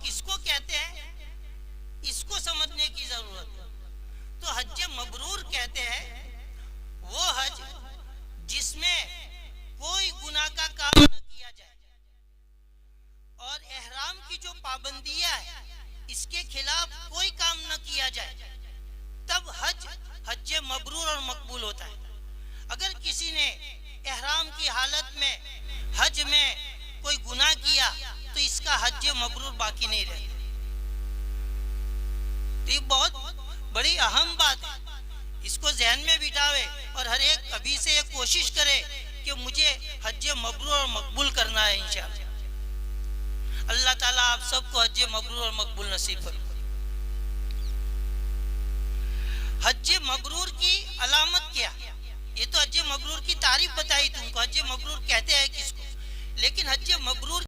किसको कहते हैं इसको समझने की जरूरत है। तो हज मबरूर कहते हैं वो हज जिसमें कोई गुनाह का काम न किया जाए और एहराम की जो पाबंदियां है इसके खिलाफ कोई काम न किया जाए, तब हज मबरूर और मकबूल होता है। अगर किसी ने एहराम की हालत में हज में कोई गुनाह किया तो इसका हज मबरूर बाकी नहीं रहता। तो ये बहुत बड़ी अहम बात है, इसको जहन में बिठावे और हर एक अभी से ये कोशिश करे कि मुझे हज मबरूर और मकबूल करना है। इंशाअल्लाह अल्लाह ताला आप सबको हज मबरूर और मकबूल नसीब करे। हज मबरूर की अलामत क्या? ये तो हज मबरूर की तारीफ बताई तुमको, हज मबरूर कहते हैं किसको, लेकिन हज मबरूर